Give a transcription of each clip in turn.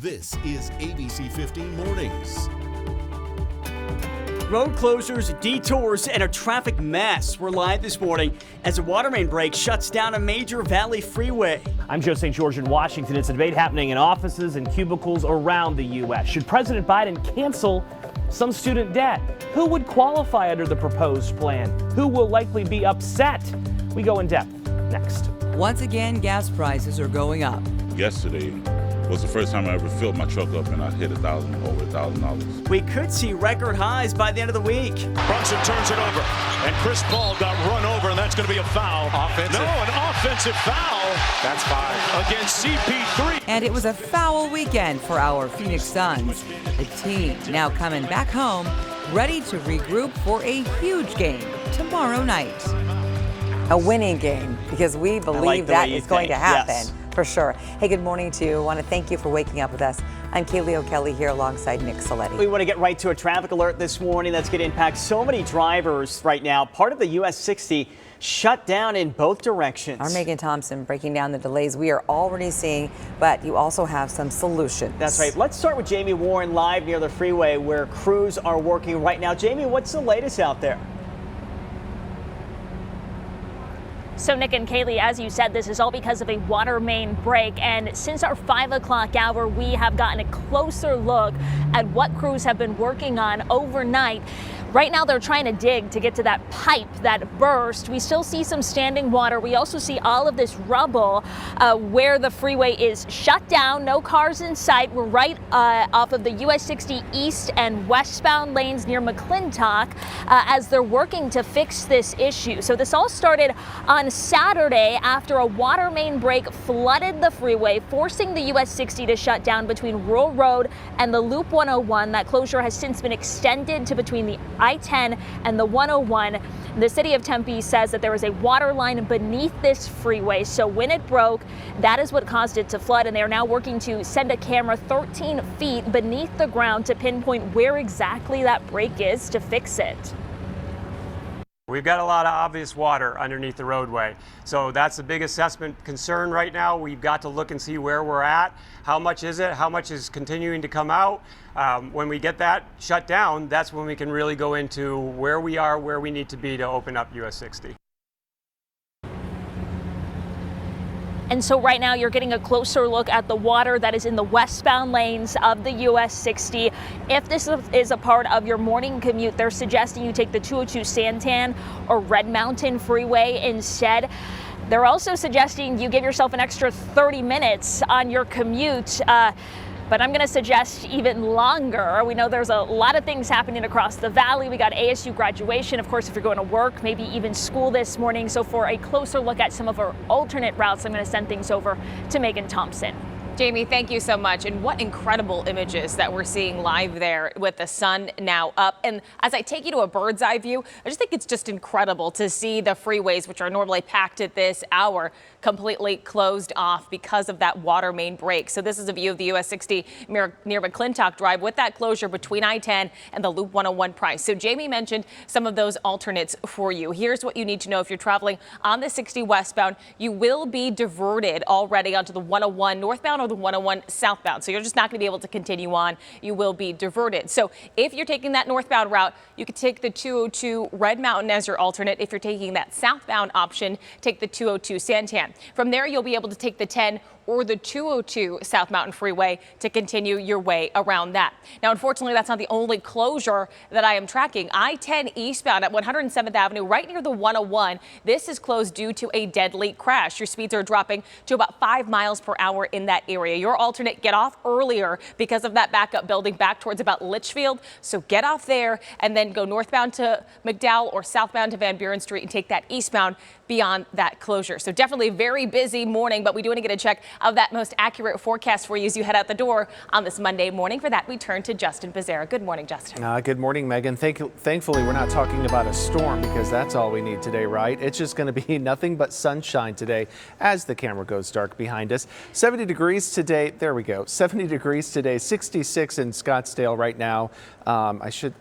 This is ABC15 Mornings. Road closures, detours, and a traffic mess were live this morning as a water main break shuts down a major valley freeway. I'm Joe St. George in Washington. It's a debate happening in offices and cubicles around the U.S. Should President Biden cancel some student debt? Who would qualify under the proposed plan? Who will likely be upset? We go in depth next. Once again, gas prices are going up. Yesterday was the first time I ever filled my truck up and I hit over $1,000. We could see record highs by the end of the week. Brunson turns it over, and Chris Ball got run over, and that's going to be a foul. Offensive. No, an offensive foul. That's 5. Against CP3. And it was a foul weekend for our Phoenix Suns. The team now coming back home, ready to regroup for a huge game tomorrow night. A winning game, because we believe that is going to happen. Yes. For sure. Hey, good morning to you. I want to thank you for waking up with us. I'm Kaylee O'Kelly here alongside Nick Saletti. We want to get right to a traffic alert this morning that's going to impact so many drivers right now. Part of the US 60 shut down in both directions. Our Megan Thompson breaking down the delays we are already seeing, but you also have some solutions. That's right. Let's start with Jamie Warren live near the freeway where crews are working right now. Jamie, what's the latest out there? So Nick and Kaylee, as you said, this is all because of a water main break. And since our 5 o'clock hour, we have gotten a closer look at what crews have been working on overnight. Right now, they're trying to dig to get to that pipe that burst. We still see some standing water. We also see all of this rubble where the freeway is shut down. No cars in sight. We're right off of the US 60 east and westbound lanes near McClintock as they're working to fix this issue. So this all started on Saturday after a water main break flooded the freeway, forcing the US 60 to shut down between Rural Road and the Loop 101. That closure has since been extended to between the I-10 and the 101. The city of Tempe says that there was a water line beneath this freeway. So when it broke, that is what caused it to flood. And they are now working to send a camera 13 feet beneath the ground to pinpoint where exactly that break is to fix it. We've got a lot of obvious water underneath the roadway. So that's the big assessment concern right now. We've got to look and see where we're at. How much is it? How much is continuing to come out? When we get that shut down, that's when we can really go into where we are, where we need to be to open up US 60. And so right now you're getting a closer look at the water that is in the westbound lanes of the US 60. If this is a part of your morning commute, they're suggesting you take the 202 Santan or Red Mountain Freeway instead. They're also suggesting you give yourself an extra 30 minutes on your commute. But I'm going to suggest even longer. We know there's a lot of things happening across the valley. We got ASU graduation, of course, if you're going to work, maybe even school this morning. So for a closer look at some of our alternate routes, I'm going to send things over to Megan Thompson. Jamie, thank you so much. And what incredible images that we're seeing live there with the sun now up. And as I take you to a bird's eye view, I just think it's just incredible to see the freeways, which are normally packed at this hour, completely closed off because of that water main break. So this is a view of the US 60 near McClintock Drive with that closure between I-10 and the Loop 101 price. So Jamie mentioned some of those alternates for you. Here's what you need to know if you're traveling on the 60 westbound. You will be diverted already onto the 101 northbound or the 101 southbound. So you're just not going to be able to continue on. You will be diverted. So if you're taking that northbound route, you could take the 202 Red Mountain as your alternate. If you're taking that southbound option, take the 202 Santan. From there, you'll be able to take the 10 or the 202 South Mountain Freeway to continue your way around that. Now, unfortunately, that's not the only closure that I am tracking. I-10 eastbound at 107th Avenue, right near the 101. This is closed due to a deadly crash. Your speeds are dropping to about 5 miles per hour in that area. Your alternate, get off earlier because of that backup building back towards about Litchfield. So get off there and then go northbound to McDowell or southbound to Van Buren Street and take that eastbound beyond that closure. So definitely a very busy morning, but we do want to get a check of that most accurate forecast for you as you head out the door on this Monday morning. For that, we turn to Justin Pizzera. Good morning, Justin. Good morning, Megan. Thankfully, we're not talking about a storm because that's all we need today, right? It's just going to be nothing but sunshine today as the camera goes dark behind us. 70 degrees today. There we go. 70 degrees today, 66 in Scottsdale right now. I should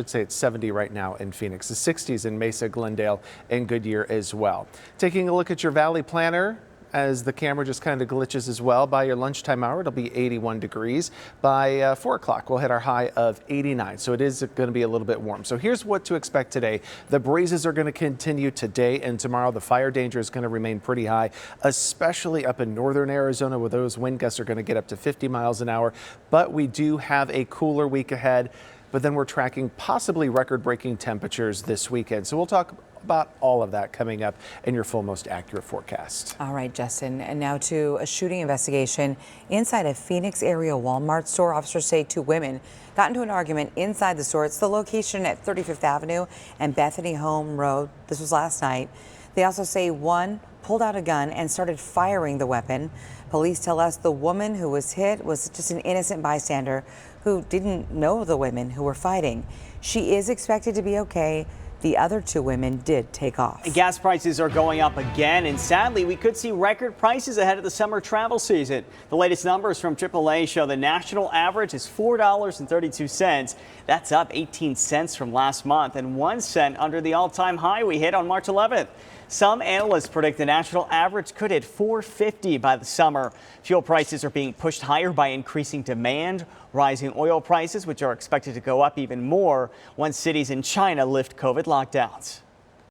say it's 70 right now in Phoenix. The 60s in Mesa, Glendale, and Goodyear as well. Taking a look at your Valley Planner. as the camera just kind of glitches as well. By your lunchtime hour, it'll be 81 degrees. By 4 o'clock, we'll hit our high of 89. So it is going to be a little bit warm. So here's what to expect today. The breezes are going to continue today and tomorrow. The fire danger is going to remain pretty high, especially up in northern Arizona, where those wind gusts are going to get up to 50 miles an hour. But we do have a cooler week ahead. But then we're tracking possibly record-breaking temperatures this weekend. So we'll talk about all of that coming up in your full, most accurate forecast. All right, Justin. And now to a shooting investigation inside a Phoenix area Walmart store. Officers say 2 women got into an argument inside the store. It's the location at 35th Avenue and Bethany Home Road. This was last night. They also say one pulled out a gun and started firing the weapon. Police tell us the woman who was hit was just an innocent bystander who didn't know the women who were fighting. She is expected to be okay. The other 2 women did take off. Gas prices are going up again, and sadly, we could see record prices ahead of the summer travel season. The latest numbers from AAA show the national average is $4.32. That's up 18 cents from last month and 1 cent under the all-time high we hit on March 11th. Some analysts predict the national average could hit $4.50 by the summer. Fuel prices are being pushed higher by increasing demand, rising oil prices, which are expected to go up even more once cities in China lift COVID lockdowns.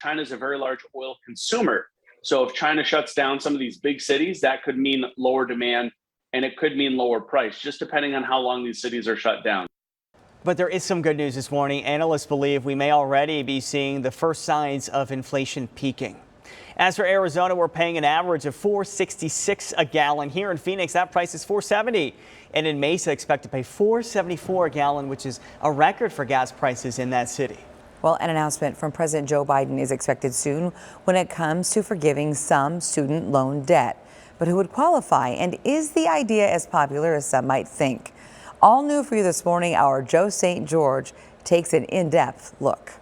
China is a very large oil consumer. So if China shuts down some of these big cities, that could mean lower demand and it could mean lower price, just depending on how long these cities are shut down. But there is some good news this morning. Analysts believe we may already be seeing the first signs of inflation peaking. As for Arizona, we're paying an average of $4.66 a gallon. Here in Phoenix, that price is $4.70. And in Mesa, expect to pay $4.74 a gallon, which is a record for gas prices in that city. Well, an announcement from President Joe Biden is expected soon when it comes to forgiving some student loan debt. But who would qualify? And is the idea as popular as some might think? All new for you this morning, our Joe St. George takes an in-depth look.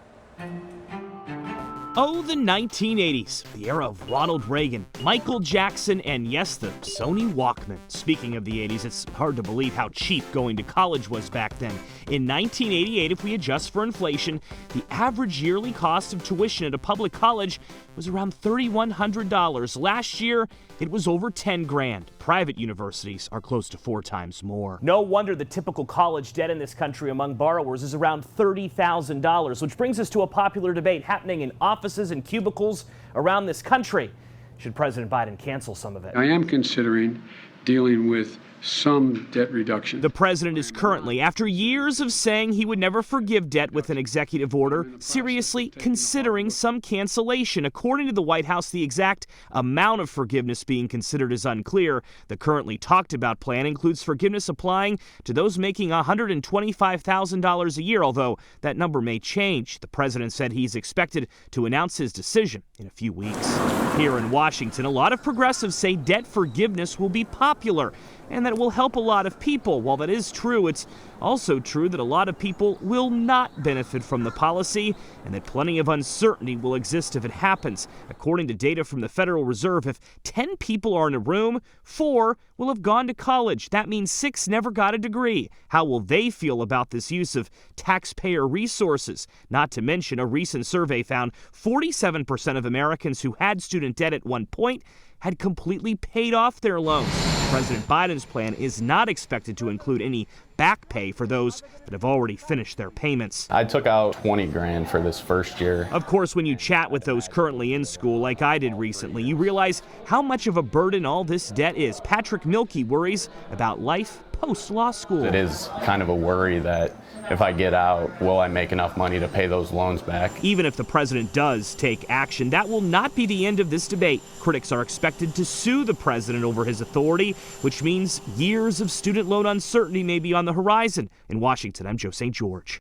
Oh, the 1980s, the era of Ronald Reagan, Michael Jackson, and yes, the Sony Walkman. Speaking of the 80s, it's hard to believe how cheap going to college was back then. In 1988, if we adjust for inflation, the average yearly cost of tuition at a public college was around $3,100. Last year, it was over 10 grand. Private universities are close to 4 times more. No wonder the typical college debt in this country among borrowers is around $30,000, which brings us to a popular debate happening in offices and cubicles around this country. Should President Biden cancel some of it? I am considering dealing with some debt reduction. The president is currently, after years of saying he would never forgive debt with an executive order, seriously considering some cancellation. According to the White House, the exact amount of forgiveness being considered is unclear. The currently talked about plan includes forgiveness applying to those making $125,000 a year, although that number may change. The president said he's expected to announce his decision in a few weeks. Here in Washington, a lot of progressives say debt forgiveness will be popular and that it will help a lot of people. While that is true, it's also true that a lot of people will not benefit from the policy and that plenty of uncertainty will exist if it happens. According to data from the Federal Reserve, if 10 people are in a room, 4 will have gone to college. That means 6 never got a degree. How will they feel about this use of taxpayer resources? Not to mention, a recent survey found 47% of Americans who had student debt at one point had completely paid off their loans. President Biden's plan is not expected to include any back pay for those that have already finished their payments. I took out 20 grand for this first year. Of course, when you chat with those currently in school, like I did recently, you realize how much of a burden all this debt is. Patrick Milkey worries about life post-law school. It is kind of a worry that if I get out, will I make enough money to pay those loans back? Even if the president does take action, that will not be the end of this debate. Critics are expected to sue the president over his authority, which means years of student loan uncertainty may be on the horizon. In Washington, I'm Joe St. George.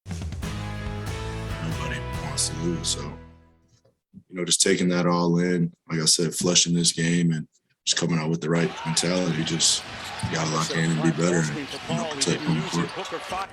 Nobody wants to lose, so just taking that all in, like I said, flushing this game and just coming out with the right mentality, just You got to lock in and be better and protect home court.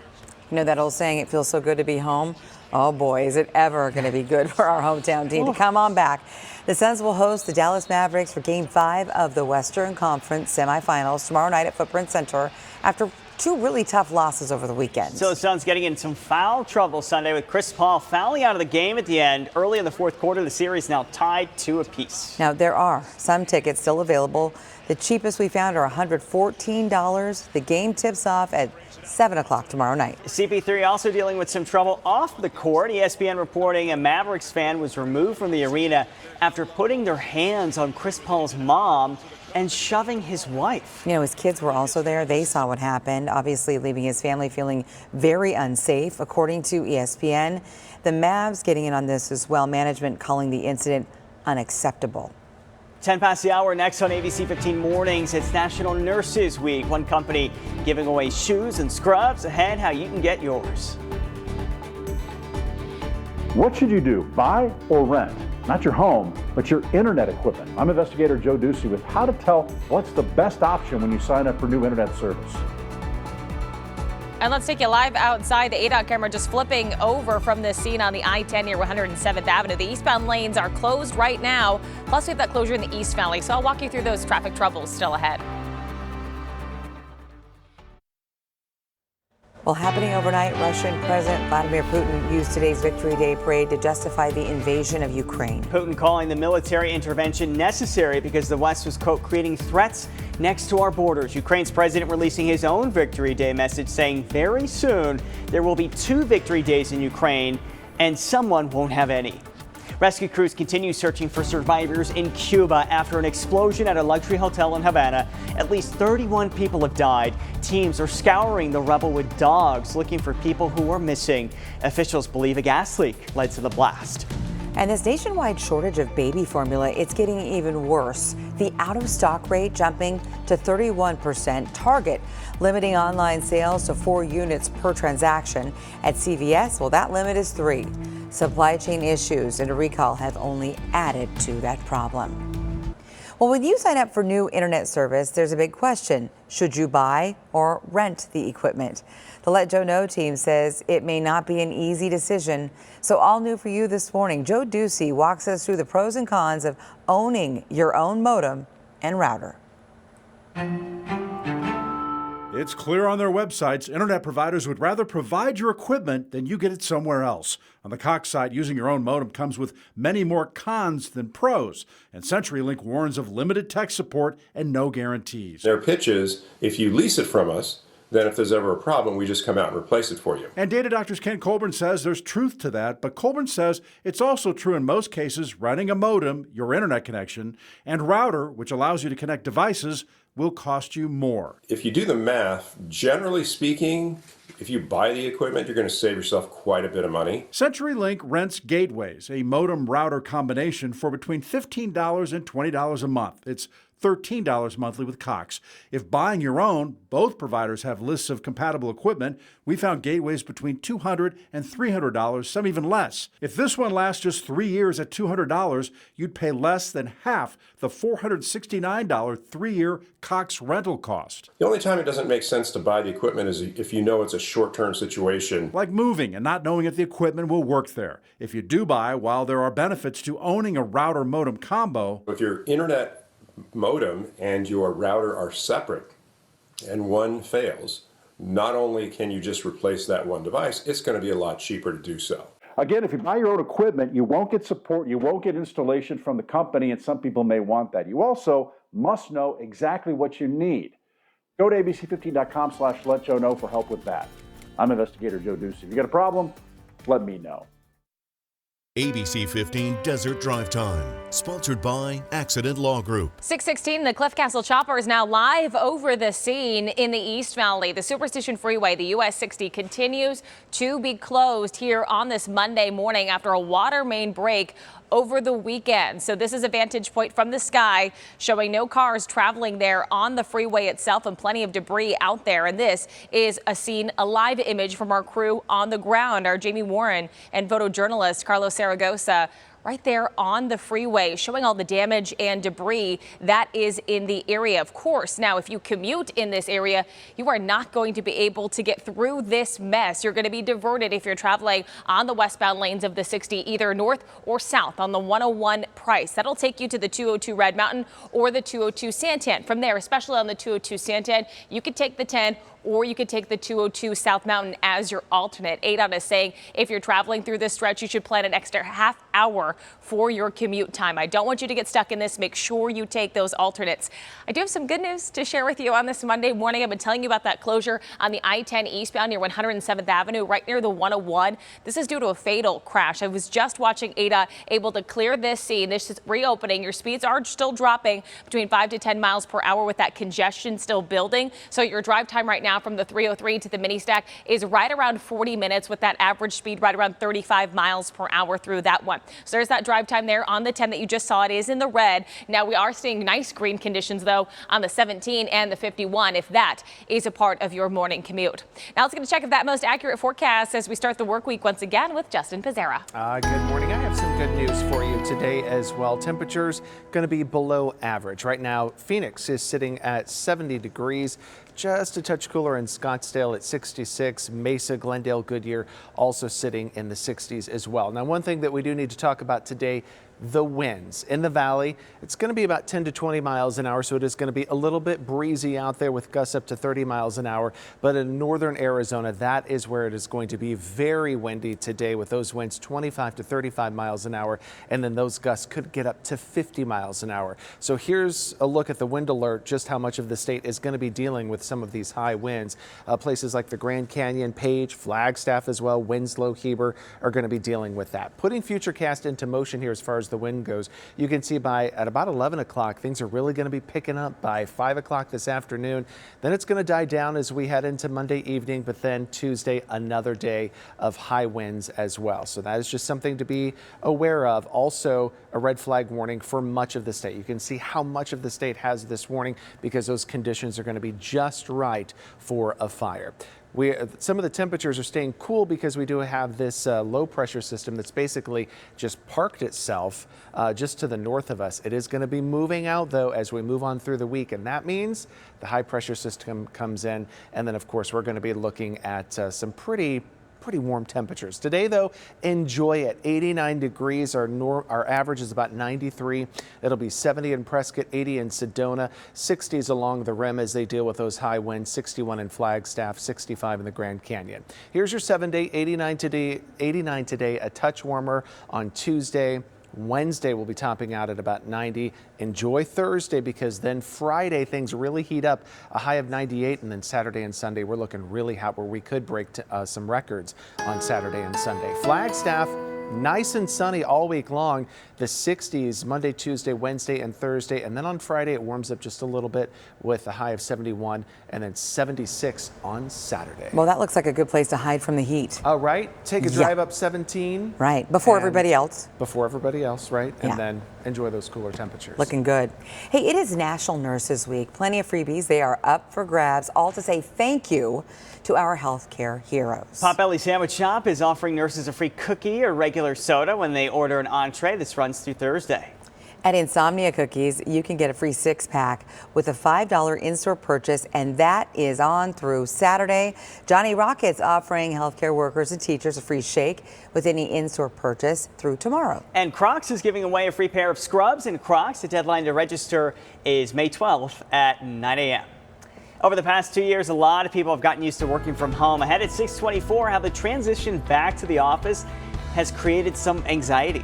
You know that old saying, it feels so good to be home? Oh boy, is it ever going to be good for our hometown team to come on back. The Suns will host the Dallas Mavericks for Game 5 of the Western Conference semifinals tomorrow night at Footprint Center after two really tough losses over the weekend. So the Suns getting in some foul trouble Sunday with Chris Paul fouling out of the game at the end. Early in the fourth quarter, the series now tied 2 apiece. Now, there are some tickets still available. The cheapest we found are $114. The game tips off at 7 o'clock tomorrow night. CP3 also dealing with some trouble off the court. ESPN reporting a Mavericks fan was removed from the arena after putting their hands on Chris Paul's mom and shoving his wife. You know, his kids were also there. They saw what happened, obviously leaving his family feeling very unsafe. According to ESPN, the Mavs getting in on this as well. Management calling the incident unacceptable. 10 past the hour, next on ABC 15 Mornings, it's National Nurses Week. One company giving away shoes and scrubs. Ahead, how you can get yours. What should you do, buy or rent? Not your home, but your internet equipment. I'm investigator Joe Ducey with how to tell what's the best option when you sign up for new internet service. And let's take you live outside. The ADOT camera just flipping over from this scene on the I-10 near 107th Avenue. The eastbound lanes are closed right now. Plus, we have that closure in the East Valley. So I'll walk you through those traffic troubles still ahead. Well, happening overnight, Russian President Vladimir Putin used today's Victory Day parade to justify the invasion of Ukraine. Putin calling the military intervention necessary because the West was, quote, creating threats next to our borders. Ukraine's president releasing his own Victory Day message saying very soon there will be 2 Victory Days in Ukraine and someone won't have any. Rescue crews continue searching for survivors in Cuba after an explosion at a luxury hotel in Havana. At least 31 people have died. Teams are scouring the rubble with dogs looking for people who were missing. Officials believe a gas leak led to the blast. And this nationwide shortage of baby formula, it's getting even worse. The out-of-stock rate jumping to 31%. Target limiting online sales to 4 units per transaction. At CVS, well, that limit is 3. Supply chain issues and a recall have only added to that problem. Well, when you sign up for new internet service, there's a big question. Should you buy or rent the equipment? The Let Joe Know team says it may not be an easy decision. So all new for you this morning, Joe Ducey walks us through the pros and cons of owning your own modem and router. It's clear on their websites, internet providers would rather provide your equipment than you get it somewhere else. On the Cox site, using your own modem comes with many more cons than pros, and CenturyLink warns of limited tech support and no guarantees. Their pitch is, if you lease it from us, then if there's ever a problem, we just come out and replace it for you. And Data Doctor's Ken Colburn says there's truth to that, but Colburn says it's also true in most cases renting a modem, your internet connection, and router, which allows you to connect devices, will cost you more. If you do the math, generally speaking, if you buy the equipment, you're going to save yourself quite a bit of money. CenturyLink rents gateways, a modem router combination, for between $15 and $20 a month. It's $13 monthly with Cox. If buying your own, both providers have lists of compatible equipment. We found gateways between $200 and $300, some even less. If this one lasts just 3 years at $200, you'd pay less than half the $469 3-year Cox rental cost. The only time it doesn't make sense to buy the equipment is if you know it's a short-term situation. Like moving and not knowing if the equipment will work there. If you do buy, while there are benefits to owning a router modem combo, if your internet modem and your router are separate and one fails, not only can you just replace that one device, it's going to be a lot cheaper to do so. Again, if you buy your own equipment, you won't get support, you won't get installation from the company, and some people may want that. You also must know exactly what you need. Go to abc15.com/letjoeknow for help with that. I'm investigator Joe Ducey. If you got a problem, let me know. ABC 15 Desert Drive Time, sponsored by Accident Law Group. 616, the Cliff Castle Chopper is now live over the scene in the East Valley. The Superstition Freeway, the US 60, continues to be closed here on this Monday morning after a water main break over the weekend. So this is a vantage point from the sky showing no cars traveling there on the freeway itself and plenty of debris out there. And this is a live image from our crew on the ground. Our Jamie Warren and photojournalist Carlos Zaragoza right there on the freeway, showing all the damage and debris that is in the area. Of course, now if you commute in this area, you are not going to be able to get through this mess. You're going to be diverted if you're traveling on the westbound lanes of the 60, either north or south on the 101 Price. That'll take you to the 202 Red Mountain or the 202 Santan. From there, especially on the 202 Santan, you could take the 10 or you could take the 202 South Mountain as your alternate. ADOT is saying if you're traveling through this stretch, you should plan an extra half hour for your commute time. I don't want you to get stuck in this. Make sure you take those alternates. I do have some good news to share with you on this Monday morning. I've been telling you about that closure on the I-10 eastbound near 107th Avenue, right near the 101. This is due to a fatal crash. I was just watching ADOT able to clear this scene. This is reopening. Your speeds are still dropping between 5 to 10 miles per hour with that congestion still building. So your drive time right now from the 303 to the mini stack is right around 40 minutes with that average speed right around 35 miles per hour through that one. So there's that drive time there on the 10 that you just saw. It is in the red. Now we are seeing nice green conditions though on the 17 and the 51 if that is a part of your morning commute. Now let's get to check if that most accurate forecast as we start the work week once again with Justin Pizzera. Good morning. I have some good news for you today as well. Temperatures going to be below average. Right now, Phoenix is sitting at 70 degrees. Just a touch cooler in Scottsdale at 66. Mesa, Glendale, Goodyear also sitting in the 60s as well. Now, one thing that we do need to talk about today, the winds in the valley. It's going to be about 10 to 20 miles an hour, so it is going to be a little bit breezy out there with gusts up to 30 miles an hour. But in northern Arizona, that is where it is going to be very windy today with those winds 25 to 35 miles an hour. And then those gusts could get up to 50 miles an hour. So here's a look at the wind alert, just how much of the state is going to be dealing with some of these high winds. Places like the Grand Canyon, Page, Flagstaff as well, Winslow, Heber are going to be dealing with that. Putting Futurecast into motion here as far as the wind goes, you can see at about 11 o'clock, things are really going to be picking up by 5 o'clock this afternoon. Then it's going to die down as we head into Monday evening, but then Tuesday, another day of high winds as well. So that is just something to be aware of. Also, a red flag warning for much of the state. You can see how much of the state has this warning because those conditions are going to be just right for a fire. Some of the temperatures are staying cool because we do have this low pressure system that's basically just parked itself just to the north of us. It is going to be moving out though as we move on through the week, and that means the high pressure system comes in, and then of course we're going to be looking at some pretty warm temperatures. Today, though, enjoy it. 89 degrees. Our average is about 93. It'll be 70 in Prescott, 80 in Sedona, 60s along the rim as they deal with those high winds, 61 in Flagstaff, 65 in the Grand Canyon. Here's your 7-day, 89 today, a touch warmer on Tuesday. Wednesday will be topping out at about 90. Enjoy Thursday because then Friday things really heat up, a high of 98, and then Saturday and Sunday we're looking really hot where we could break some records on Saturday and Sunday. Flagstaff, nice and sunny all week long. The 60s Monday, Tuesday, Wednesday, and Thursday. And then on Friday, it warms up just a little bit with a high of 71 and then 76 on Saturday. Well, that looks like a good place to hide from the heat. Oh, right. Take a drive up 17. Right. Before everybody else. Before everybody else, right? And then enjoy those cooler temperatures. Looking good. Hey, it is National Nurses Week. Plenty of freebies. They are up for grabs, all to say thank you to our healthcare heroes. Potbelly Sandwich Shop is offering nurses a free cookie or regular soda when they order an entree. This runs through Thursday. At Insomnia Cookies, you can get a free 6-pack with a $5 in-store purchase, and that is on through Saturday. Johnny Rockets offering healthcare workers and teachers a free shake with any in-store purchase through tomorrow. And Crocs is giving away a free pair of scrubs and Crocs. The deadline to register is May 12th at 9 a.m. Over the past 2 years, a lot of people have gotten used to working from home. Ahead at 6:24, how the transition back to the office has created some anxiety.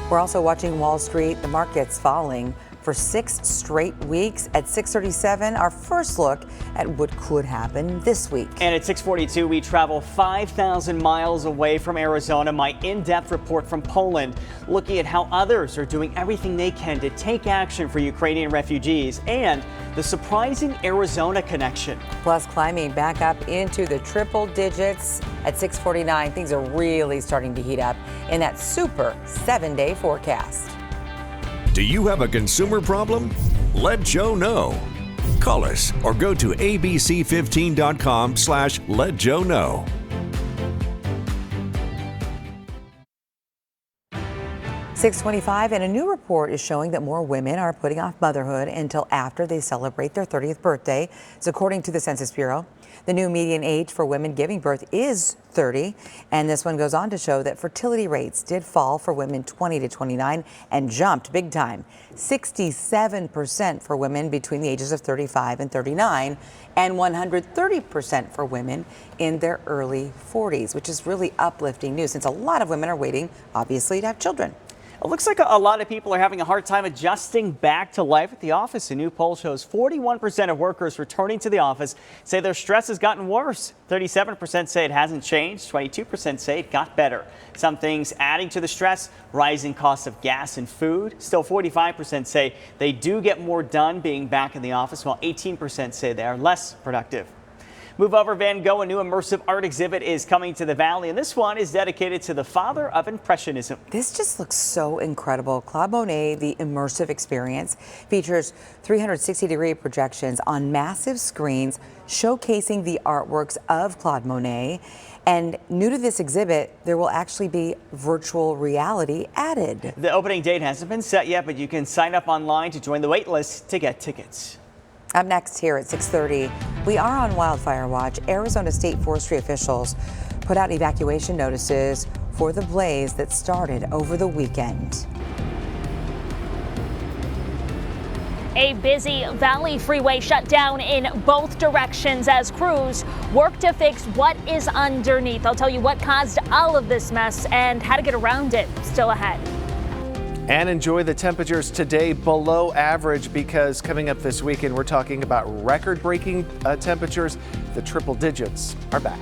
We're also watching Wall Street. The market's falling for 6 straight weeks. At 6:37, our first look at what could happen this week. And at 6:42, we travel 5,000 miles away from Arizona. My in-depth report from Poland, looking at how others are doing everything they can to take action for Ukrainian refugees, and the surprising Arizona connection. Plus, climbing back up into the triple digits. At 6:49, things are really starting to heat up in that super 7-day forecast. Do you have a consumer problem? Let Joe know. Call us or go to abc15.com/letjoeknow. 6:25, and a new report is showing that more women are putting off motherhood until after they celebrate their 30th birthday. It's according to the Census Bureau. The new median age for women giving birth is 30, and this one goes on to show that fertility rates did fall for women 20 to 29 and jumped big time. 67% for women between the ages of 35 and 39, and 130% for women in their early 40s, which is really uplifting news since a lot of women are waiting, obviously, to have children. It looks like a lot of people are having a hard time adjusting back to life at the office. A new poll shows 41% of workers returning to the office say their stress has gotten worse. 37% say it hasn't changed. 22% say it got better. Some things adding to the stress: rising costs of gas and food. Still, 45% say they do get more done being back in the office, while 18% say they are less productive. Move over, Van Gogh. A new immersive art exhibit is coming to the Valley, and this one is dedicated to the father of Impressionism. This just looks so incredible. Claude Monet, the immersive experience, features 360-degree projections on massive screens showcasing the artworks of Claude Monet. And new to this exhibit, there will actually be virtual reality added. The opening date hasn't been set yet, but you can sign up online to join the wait list to get tickets. Up next here at 6:30, we are on wildfire watch. Arizona State Forestry officials put out evacuation notices for the blaze that started over the weekend. A busy Valley Freeway shut down in both directions as crews work to fix what is underneath. I'll tell you what caused all of this mess and how to get around it. Still ahead. And enjoy the temperatures today below average, because coming up this weekend, we're talking about record-breaking temperatures. The triple digits are back.